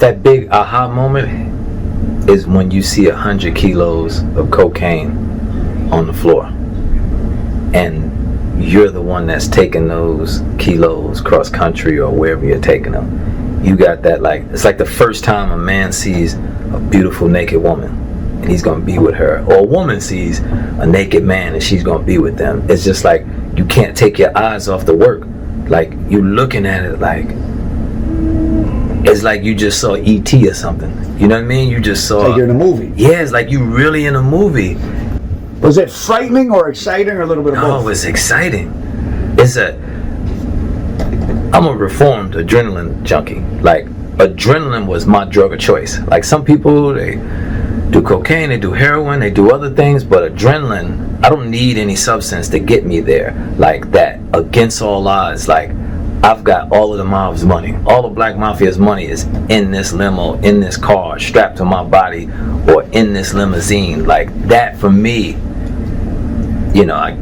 that big aha moment is when you see 100 kilos of cocaine on the floor, and you're the one that's taking those kilos cross country or wherever you're taking them. You got that, like, it's like the first time a man sees a beautiful naked woman and he's gonna be with her, or a woman sees a naked man and she's gonna be with them. It's just like you can't take your eyes off the work. Like, you looking at it like it's like you just saw E.T. or something. You know what I mean? You just saw, like you're in a movie. Yeah, it's like you really in a movie. Was it frightening or exciting, or a little bit of both? No, it's exciting. I'm a reformed adrenaline junkie. Like, adrenaline was my drug of choice. Like, some people, they do cocaine, they do heroin, they do other things, but adrenaline, I don't need any substance to get me there like that. Against all odds, like, I've got all of the mob's money. All the Black Mafia's money is in this limo, in this car, strapped to my body, or in this limousine. Like, that for me, you know,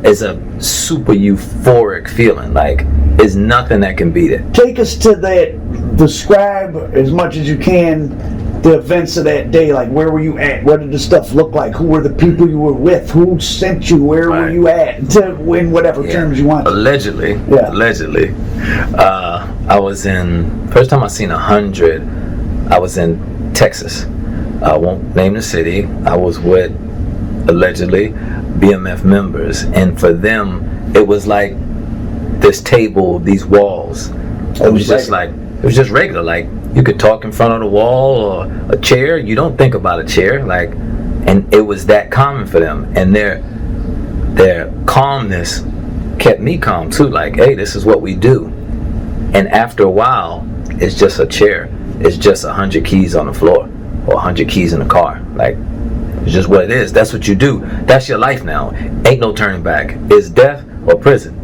it's a super euphoric feeling. Like, there's nothing that can beat it. Take us to that, describe as much as you can the events of that day. Like, where were you at? What did the stuff look like? Who were the people you were with? Who sent you? Where were you at? To win whatever terms you want. Allegedly, I was in, first time I seen 100, I was in Texas. I won't name the city. I was with, allegedly, BMF members, and for them it was like this table, these walls. It was just like, it was just regular. Like, you could talk in front of the wall or a chair. You don't think about a chair, like, and it was that common for them. And their calmness kept me calm too. Like, hey, this is what we do. And after a while, it's just a chair. It's just 100 keys on the floor or 100 keys in the car. Like, it's just what it is. That's what you do. That's your life now. Ain't no turning back. It's death or prison.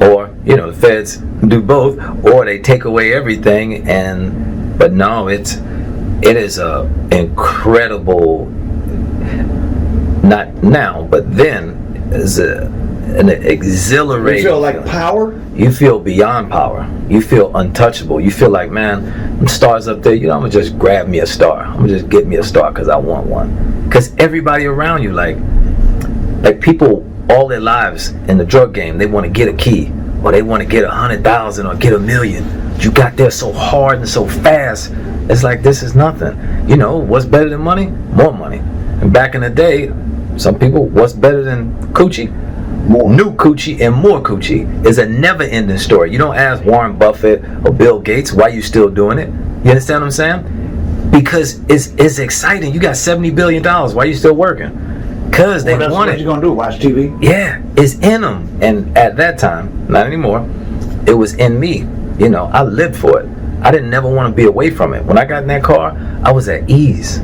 Or, you know, the feds do both, or they take away everything. But no, it is a incredible, not now, but then, is an exhilarating. You feel like power? You feel beyond power. You feel untouchable. You feel like, man, them stars up there, you know, I'm gonna just grab me a star. I'm gonna just get me a star because I want one. Because everybody around you, like people all their lives in the drug game, they want to get a key, or they want to get 100,000 or get 1,000,000. You got there so hard and so fast. It's like, this is nothing. You know, what's better than money? More money. And back in the day, some people, what's better than coochie? More. New coochie and more coochie. Is a never-ending story. You don't ask Warren Buffett or Bill Gates why you still doing it. You understand what I'm saying? Because it's exciting. You got $70 billion. Why you still working? Because they want it. What you gonna do? Watch TV? Yeah, it's in them. And at that time, not anymore, it was in me. You know, I lived for it. I didn't never want to be away from it. When I got in that car, I was at ease.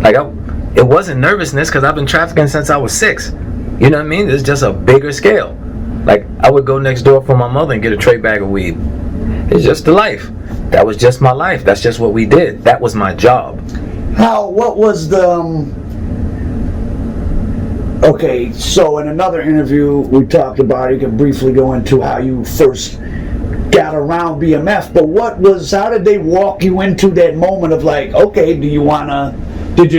Like, it wasn't nervousness, because I've been trafficking since I was 6. You know what I mean? It's just a bigger scale. Like, I would go next door for my mother and get a tray bag of weed. It's just the life. That was just my life. That's just what we did. That was my job. What was the... Okay, so in another interview we talked about, you can briefly go into how you first got around BMF, but how did they walk you into that moment of like, okay, do you wanna...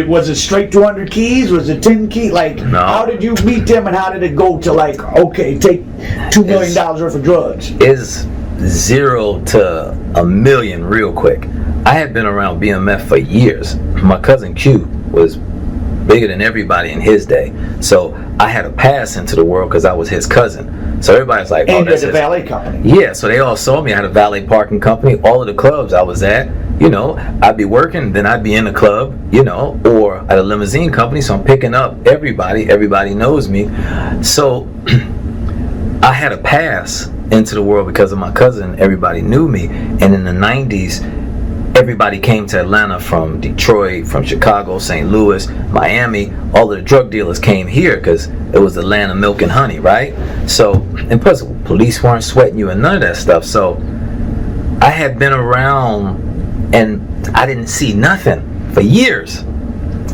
was it straight 200 keys? Was it 10 keys? Like, no. How did you meet them, and how did it go to like, okay, take $2 million worth of drugs? It's 0 to 1,000,000 real quick. I had been around BMF for years. My cousin Q was bigger than everybody in his day. So I had a pass into the world because I was his cousin. So everybody's like, and that's a valet company. Yeah, so they all saw me. I had a valet parking company. All of the clubs I was at, you know, I'd be working, then I'd be in the club, you know, or at a limousine company. So I'm picking up everybody. Everybody knows me. So I had a pass into the world because of my cousin. Everybody knew me. And in the 90s, everybody came to Atlanta from Detroit, from Chicago, St. Louis, Miami. All of the drug dealers came here because it was Atlanta milk and honey, right? So, and plus, police weren't sweating you and none of that stuff. So I had been around and I didn't see nothing for years.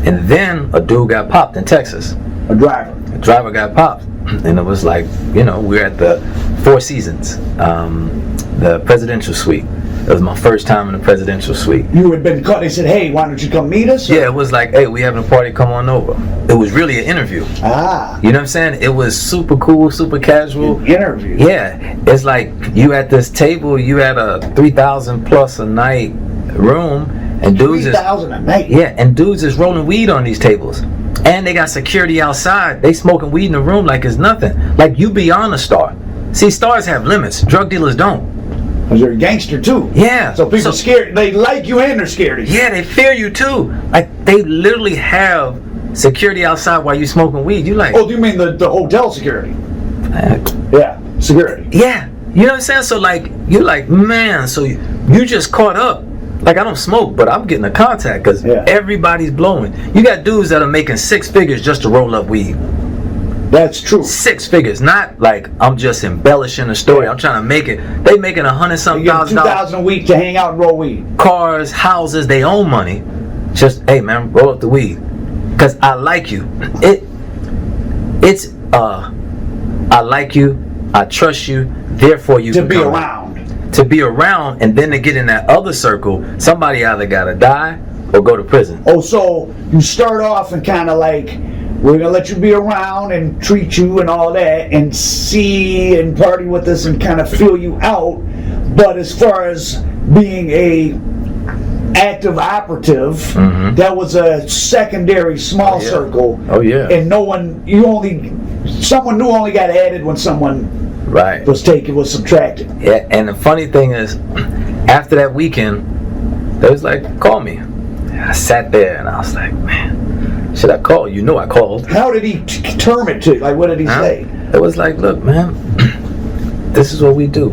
And then a dude got popped in Texas. A driver. A driver got popped. And it was like, you know, we're at the Four Seasons, the presidential suite. It was my first time in the presidential suite. You had been caught. They said, "Hey, why don't you come meet us?" Or? Yeah, it was like, "Hey, we having a party, come on over." It was really an interview. Ah. You know what I'm saying? It was super cool, super casual. An interview. Yeah, it's like you at this table, you at a 3,000 plus a night room, and dudes 3,000 a night. Yeah, and dudes is rolling weed on these tables, and they got security outside. They smoking weed in the room like it's nothing. Like you beyond a star. See, stars have limits. Drug dealers don't. Because you're a gangster too. Yeah. So people scared. They like you and they're scared of you. Yeah, they fear you too. Like they literally have security outside while you smoking weed. You like? Oh, do you mean the hotel security? Yeah, security. Yeah. You know what I'm saying? So like you're like, man. So you just caught up. Like I don't smoke, but I'm getting a contact because everybody's blowing. You got dudes that are making 6 figures just to roll up weed. That's true. 6 figures, not like I'm just embellishing the story. I'm trying to make it. They making $100-something thousand $2,000 a week to hang out and roll weed. Cars, houses, they own money. Just hey man, roll up the weed, cause I like you. I like you. I trust you. Therefore, you to can be come around. To be around, and then to get in that other circle, somebody either gotta die or go to prison. Oh, so you start off and kind of like, we're gonna let you be around and treat you and all that, and see and party with us and kind of fill you out. But as far as being a active operative, that was a secondary small circle. Oh yeah. And someone new only got added when someone was subtracted. Yeah, and the funny thing is, after that weekend, they was like, call me. I sat there and I was like, man, should I call? You know I called. How did he term it to you? Like, what did he say? It was like, look, man, this is what we do.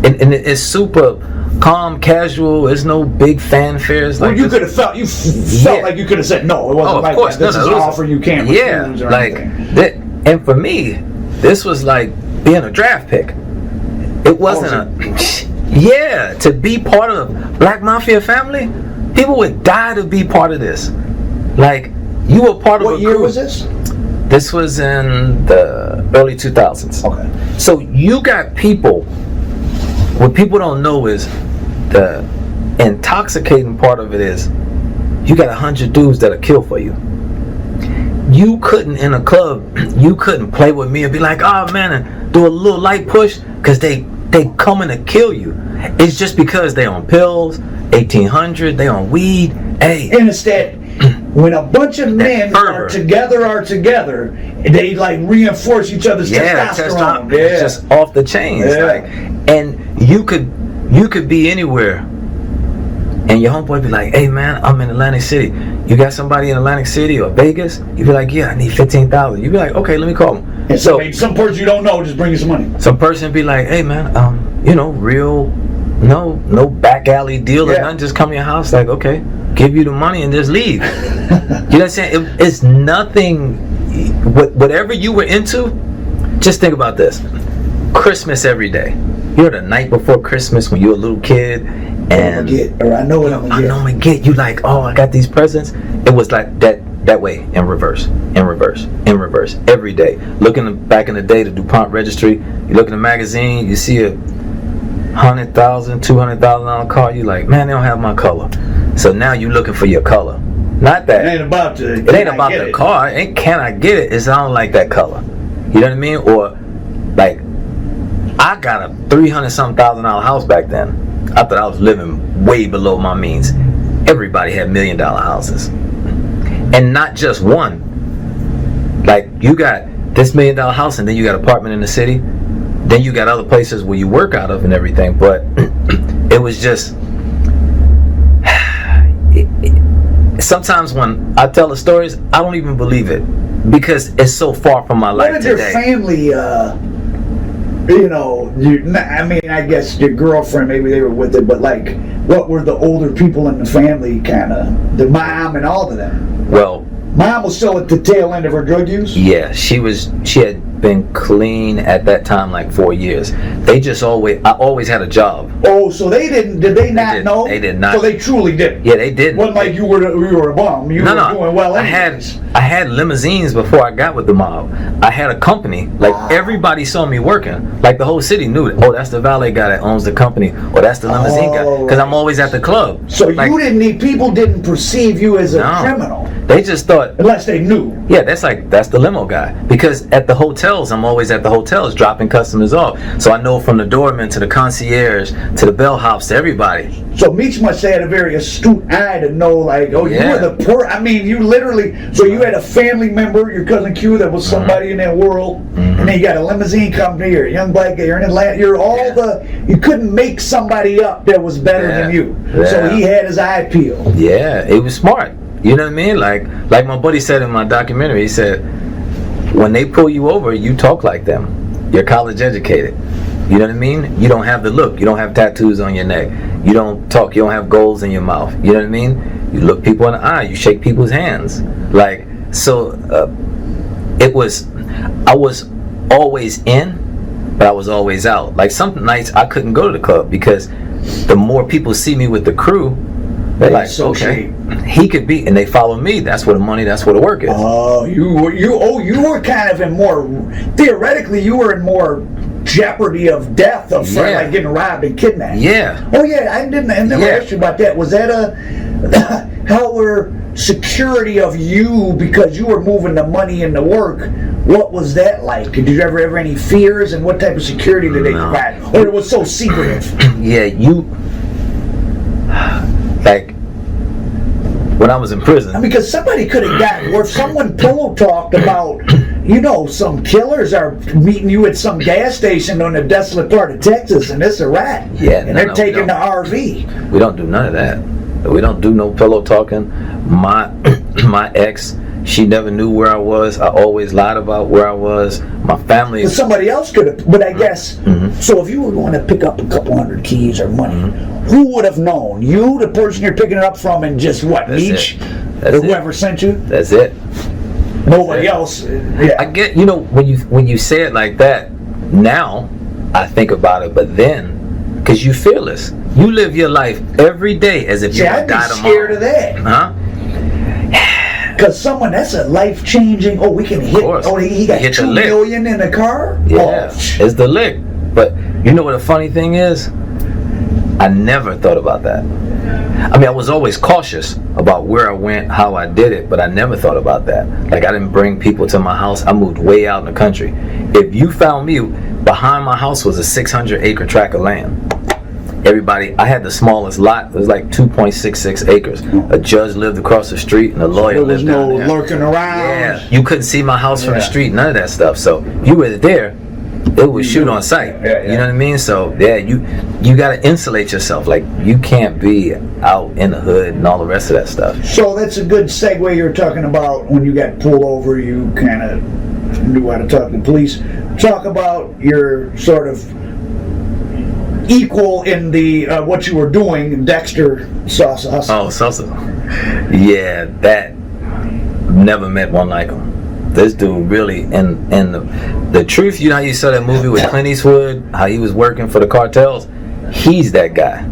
And it's super calm, casual. There's no big fanfare. It's like you could have felt like you could have said no. It wasn't like course, that. This is an offer you can't refuse. Yeah, or like anything. and for me, this was like being a draft pick. It wasn't to be part of Black Mafia Family. People would die to be part of this. Like you were part of. What year was this? This was in the early 2000s. Okay. So you got people. What people don't know is the intoxicating part of it is you got 100 dudes that'll kill for you. You couldn't in a club, you couldn't play with me and be like, oh man, and do a little light push, because they coming to kill you. It's just because they on pills, 1800, they on weed. Hey, and instead, when a bunch of men are together, they like reinforce each other's testosterone. It's just off the chains. Yeah. Like, and you could be anywhere, and your homeboy be like, "Hey man, I'm in Atlantic City. You got somebody in Atlantic City or Vegas?" You be like, "Yeah, I need 15,000." You be like, "Okay, let me call him." And so some person you don't know just bring you some money. Some person be like, "Hey man, real, no back alley deal or nothing. Just come to your house, like, okay, give you the money and just leave." You know what I'm saying? It's nothing. Whatever you were into, just think about this. Christmas every day. You're the night before Christmas when you're a little kid, and I know what I'm gonna get. You like, oh, I got these presents. It was like that way, in reverse, every day. Looking back in the day, the DuPont registry, you look in the magazine, you see a $100,000, $200,000 car. You like, man, they don't have my color. So now you looking for your color. Not that. It ain't about the car. Can I get it? It's I don't like that color. You know what I mean? Or like, I got a $300,000 house back then. I thought I was living way below my means. Everybody had $1 million houses, and not just one. Like you got this $1 million house, and then you got an apartment in the city. Then you got other places where you work out of and everything. But it was just. Sometimes when I tell the stories, I don't even believe it because it's so far from my life today. What did your family, I guess your girlfriend, maybe they were with it, but like, what were the older people in the family kind of, the mom and all of them? Well, mom was still at the tail end of her drug use? Yeah, she had been clean at that time like 4 years. They just I always had a job. Oh, so did they not know? They did not. So they truly did. Yeah, they didn't. Wasn't like you were a bum. You were doing well anyways. I had limousines before I got with the mob. I had a company. Like everybody saw me working. Like the whole city knew it. Oh, that's the valet guy that owns the company. Or that's the limousine guy. Because I'm always at the club. So like, people didn't perceive you as a criminal. They just thought, unless they knew. Yeah, that's the limo guy. Because at the hotels, I'm always at the hotels dropping customers off. So I know from the doorman to the concierge to the bellhops to everybody. So Meech must have had a very astute eye to know, like, you were you literally, so you had a family member, your cousin Q, that was somebody in that world, and then you got a limousine company, you're a young black guy, you're in Atlanta, you couldn't make somebody up that was better than you. Yeah. So he had his eye peeled. Yeah, it was smart. You know what I mean? Like my buddy said in my documentary, he said, when they pull you over, you talk like them. You're college educated. You know what I mean? You don't have the look. You don't have tattoos on your neck. You don't talk. You don't have goals in your mouth. You know what I mean? You look people in the eye. You shake people's hands. Like, so I was always in, but I was always out. Like some nights I couldn't go to the club because the more people see me with the crew, they're like, okay, he could be, and they follow me. That's where the money, that's where the work is. Oh, you were kind of in more, theoretically, you were in more jeopardy of death like getting robbed and kidnapped. Yeah. Oh yeah, I never asked you about that. Was that how were security of you, because you were moving the money and the work? What was that like? Did you ever have any fears, and what type of security did they provide? Or it was so secretive? Yeah, like when I was in prison. Because somebody could have gotten, or someone pillow talked about, some killers are meeting you at some gas station on a desolate part of Texas, and it's a rat. Yeah, and they're taking the RV. We don't do none of that. We don't do no pillow talking. My ex, she never knew where I was. I always lied about where I was. My family. But somebody else could have. But I guess. So if you were going to pick up a couple hundred keys or money, who would have known? You, the person you're picking it up from, and just what, Meech, or whoever sent you? That's it. Nobody else. Yeah. I get. When you say it like that, now I think about it. But then, because you fearless, you live your life every day as if you would die tomorrow. I'd be scared of that. Huh? Because that's a life-changing, we can hit, he got $2 million in a car? Yeah, it's the lick. But you know what the funny thing is? I never thought about that. I mean, I was always cautious about where I went, how I did it, but I never thought about that. Like, I didn't bring people to my house. I moved way out in the country. If you found me, behind my house was a 600-acre tract of land. I had the smallest lot. It was like 2.66 acres. A judge lived across the street and a lawyer lived down there. There was no lurking around. Yeah, you couldn't see my house from the street, none of that stuff. So you were there, it was shoot on sight. You know what I mean? So you got to insulate yourself. Like, you can't be out in the hood and all the rest of that stuff. So that's a good segue. You're talking about when you got pulled over, you kind of knew how to talk to the police. Talk about your sort of equal in the what you were doing, Dexter Sosa. Oh, Sosa. Yeah, that never met one like him. This dude really, and the truth, how you saw that movie with Clint Eastwood, how he was working for the cartels, he's that guy.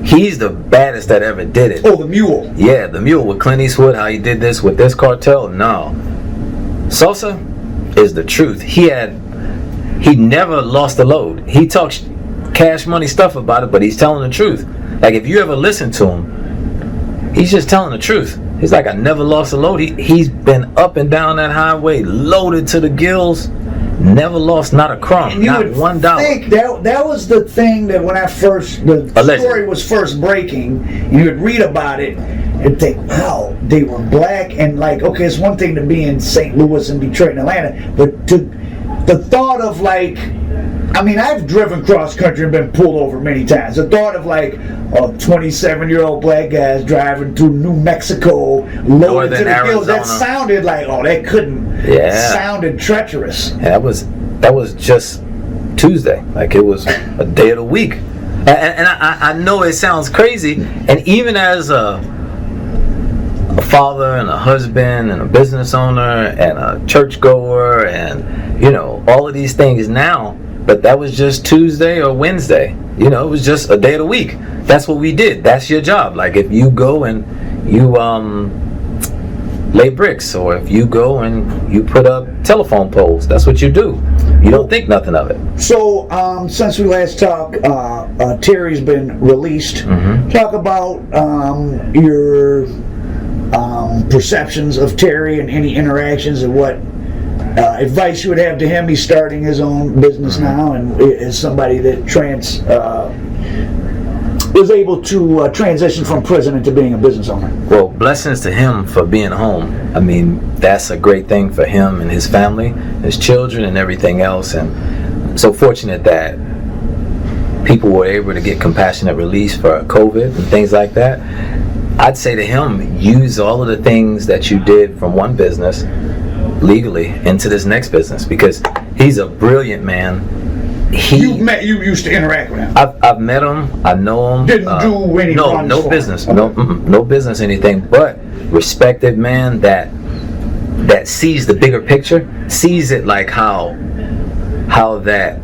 He's the baddest that ever did it. Oh, the mule. Yeah, the mule with Clint Eastwood, how he did this with this cartel. No. Sosa is the truth. He never lost a load. He talks cash money stuff about it, but he's telling the truth. Like, if you ever listen to him, he's just telling the truth. He's like, I never lost a load. He's been up and down that highway, loaded to the gills, never lost not a crumb, not $1. I think that was the thing that when the story was first breaking, you would read about it and think, wow, they were black, and like, okay, it's one thing to be in St. Louis and Detroit and Atlanta, but the thought of like, I mean, I've driven cross country and been pulled over many times. The thought of like a 27-year-old black guy driving through New Mexico, loaded to the hills, that sounded like, that couldn't. Yeah. Sounded treacherous. Yeah, that was just Tuesday. Like, it was a day of the week. And I know it sounds crazy. And even as a father and a husband and a business owner and a churchgoer and, you know, all of these things now. But that was just Tuesday or Wednesday. You know, it was just a day of the week. That's what we did. That's your job. Like if you go and you lay bricks, or if you go and you put up telephone poles, that's what you do. You don't think nothing of it. So, since we last talked, Terry's been released. Mm-hmm. Talk about your perceptions of Terry and any interactions, and what advice you would have to him. He's starting his own business now, and is somebody that was able to transition from prison into being a business owner. Well, blessings to him for being home. I mean, that's a great thing for him and his family, his children, and everything else. And I'm so fortunate that people were able to get compassionate release for COVID and things like that. I'd say to him, use all of the things that you did from one business legally into this next business, because he's a brilliant man. You used to interact with him. I've met him. I know him. Didn't do any no business. Okay. No business anything. But respected man that sees the bigger picture, sees it like how that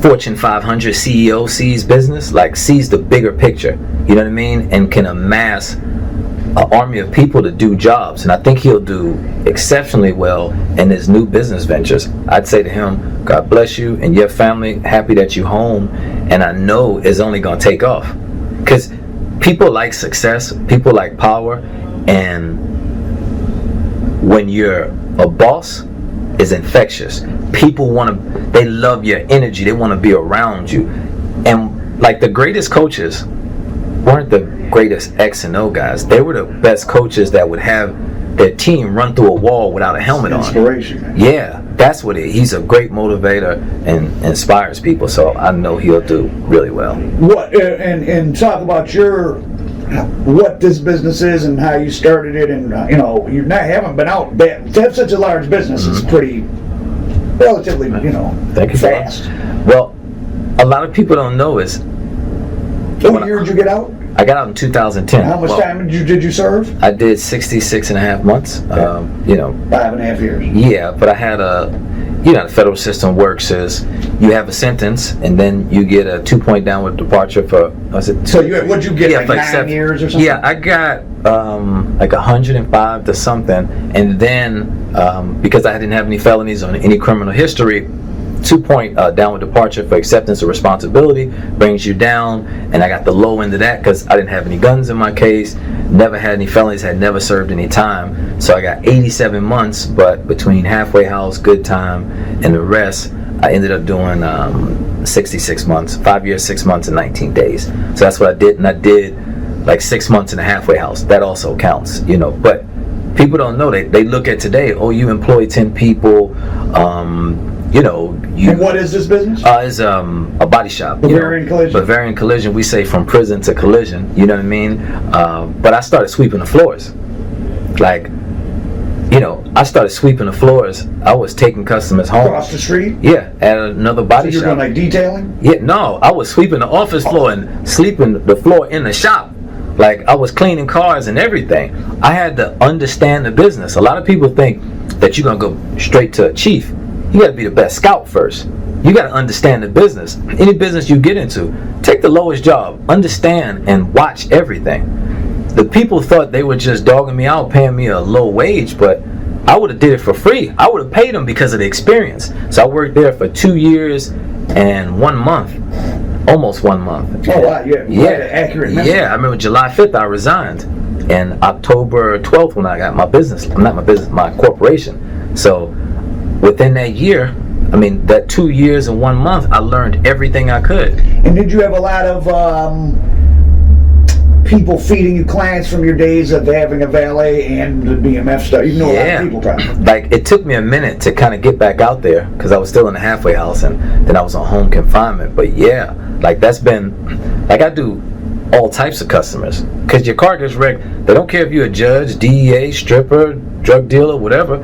Fortune 500 CEO sees business, like sees the bigger picture. You know what I mean? And can amass an army of people to do jobs. And I think he'll do exceptionally well in his new business ventures. I'd say to him, God bless you and your family. Happy that you're home. And I know it's only going to take off. Because people like success. People like power. And when you're a boss, it's infectious. People they love your energy. They want to be around you. And like the greatest coaches weren't the greatest X and O guys. They were the best coaches that would have their team run through a wall without a helmet on. Inspiration. Yeah, that's what he's a great motivator and inspires people. So I know he'll do really well. What and talk about what this business is and how you started it, and you know, you haven't been out bad. To have such a large business is pretty relatively, Thank you, fast. Well, a lot of people don't know is. What year did you get out? I got out in 2010. How much time did you serve? I did 66 and a half months. 5.5 years. Yeah, but I had the federal system works is you have a sentence and then you get a 2-point downward departure for, So what'd you get, like 9 years or something? Yeah, I got like 105 to something, and then because I didn't have any felonies or any criminal history, 2-point downward departure for acceptance of responsibility brings you down, and I got the low end of that because I didn't have any guns in my case, never had any felonies, had never served any time. So I got 87 months, but between halfway house, good time, and the rest, I ended up doing 66 months, 5 years, 6 months, and 19 days. So that's what I did, and I did like 6 months in a halfway house. That also counts, but people don't know. They look at today, oh, you employ 10 people, and what is this business? It's a body shop. Bavarian Collision. Bavarian Collision. We say from prison to collision. You know what I mean? But I started sweeping the floors. I started sweeping the floors. I was taking customers home. Across the street? Yeah, at another body shop. You're doing like detailing? Yeah, no. I was sweeping the office floor and sweeping the floor in the shop. Like I was cleaning cars and everything. I had to understand the business. A lot of people think that you're gonna go straight to a chief. You got to be the best scout first. You got to understand the business. Any business you get into, take the lowest job, understand and watch everything. The people thought they were just dogging me out, paying me a low wage, but I would have did it for free. I would have paid them because of the experience. So I worked there for 2 years and 1 month, almost 1 month. Oh wow, yeah, accurate memory. Yeah, I remember July 5th I resigned, and October 12th when I got my corporation. So within that year, that 2 years and 1 month, I learned everything I could. And did you have a lot of people feeding you clients from your days of having a valet and the BMF stuff? You know, a lot of people probably. Like, it took me a minute to kind of get back out there because I was still in the halfway house and then I was on home confinement. But yeah, like that's been, like I do all types of customers because your car gets wrecked. They don't care if you're a judge, DEA, stripper, drug dealer, whatever.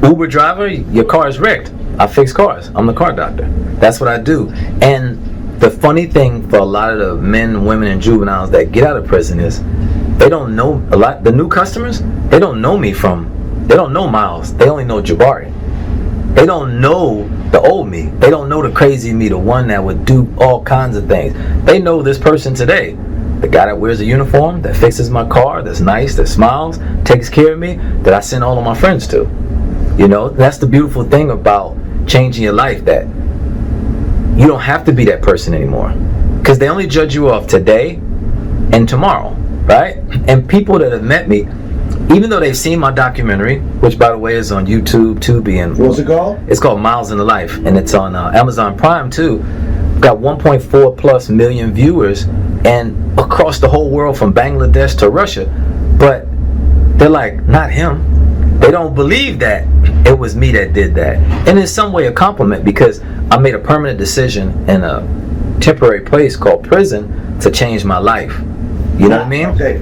Uber driver, your car is wrecked. I fix cars. I'm the car doctor. That's what I do. And the funny thing for a lot of the men, women, and juveniles that get out of prison is they don't know a lot. The new customers, they don't know me they don't know Miles. They only know Jabari. They don't know the old me. They don't know the crazy me, the one that would do all kinds of things. They know this person today. The guy that wears a uniform, that fixes my car, that's nice, that smiles, takes care of me, that I send all of my friends to. You know, that's the beautiful thing about changing your life, that you don't have to be that person anymore. Because they only judge you off today and tomorrow, right? And people that have met me, even though they've seen my documentary, which by the way is on YouTube, Tubi, and what's it called? It's called Miles in the Life, and it's on Amazon Prime too. Got 1.4 plus million viewers, and across the whole world from Bangladesh to Russia. But they're like, not him. They don't believe that it was me that did that. And in some way a compliment, because I made a permanent decision in a temporary place called prison to change my life. You know what I mean? Okay.